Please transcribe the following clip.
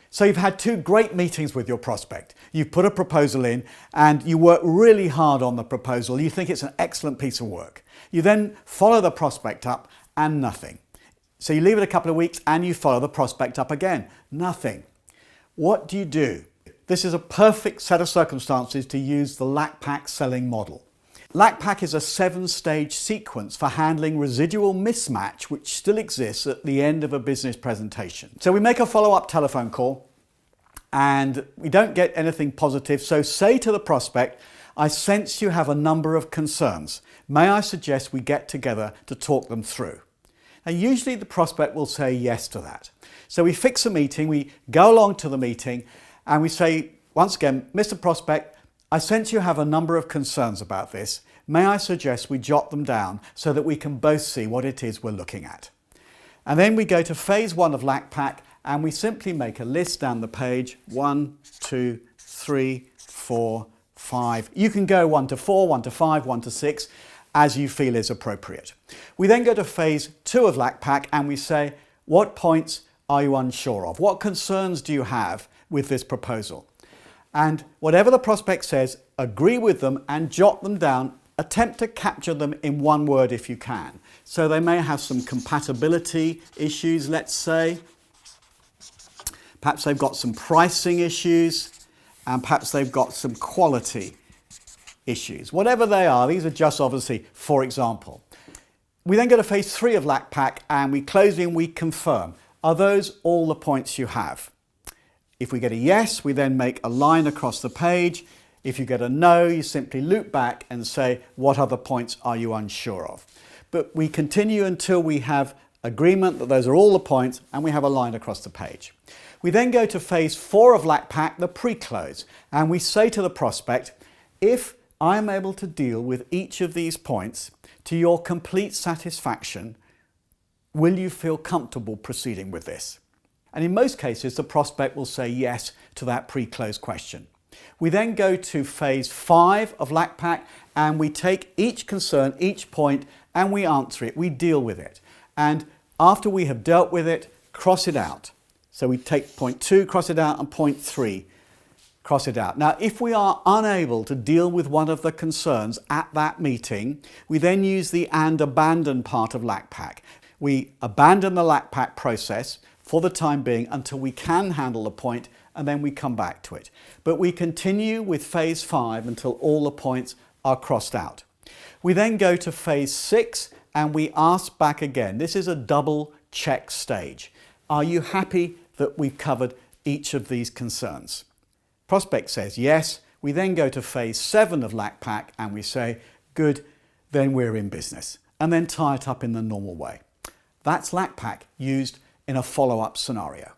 So you've had two great meetings with your prospect. You've put a proposal in and you work really hard on the proposal. You think it's an excellent piece of work. You then follow the prospect up and nothing. So you leave it a couple of weeks and you follow the prospect up again. Nothing. What do? This is a perfect set of circumstances to use the LACPAAC selling model. LACPAAC is a 7-stage sequence for handling residual mismatch which still exists at the end of a business presentation. So we make a follow-up telephone call and we don't get anything positive. So say to the prospect, I sense you have a number of concerns. May I suggest we get together to talk them through? Now usually the prospect will say yes to that. So we fix a meeting, we go along to the meeting and we say, once again, Mr. Prospect, I sense you have a number of concerns about this. May I suggest we jot them down so that we can both see what it is we're looking at. And then we go to phase 1 of LACPAAC and we simply make a list down the page. 1, 2, 3, 4, 5. You can go 1 to 4, 1 to 5, 1 to 6 as you feel is appropriate. We then go to phase 2 of LACPAAC and we say, what points are you unsure of? What concerns do you have with this proposal? And whatever the prospect says, agree with them and jot them down. Attempt to capture them in one word if you can. So they may have some compatibility issues, let's say. Perhaps they've got some pricing issues and perhaps they've got some quality issues. Whatever they are, these are just obviously for example. We then go to phase 3 of LACPAAC and we close in, we confirm. Are those all the points you have? If we get a yes, we then make a line across the page. If you get a no, you simply loop back and say, what other points are you unsure of? But we continue until we have agreement that those are all the points and we have a line across the page. We then go to phase 4 of LACPAAC, the pre-close, and we say to the prospect, if I'm able to deal with each of these points to your complete satisfaction, will you feel comfortable proceeding with this? And in most cases, the prospect will say yes to that pre-close question. We then go to phase 5 of LACPAAC and we take each concern, each point, and we answer it, we deal with it. And after we have dealt with it, cross it out. So we take point 2, cross it out, and point 3, cross it out. Now, if we are unable to deal with one of the concerns at that meeting, we then use the and abandon part of LACPAAC. We abandon the LACPAAC process for the time being until we can handle the point and then we come back to it. But we continue with phase 5 until all the points are crossed out. We then go to phase 6 and we ask back again. This is a double check stage. Are you happy that we've covered each of these concerns? Prospect says yes. We then go to phase 7 of LACPAAC and we say, good, then we're in business. And then tie it up in the normal way. That's LACPAAC used in a follow-up scenario.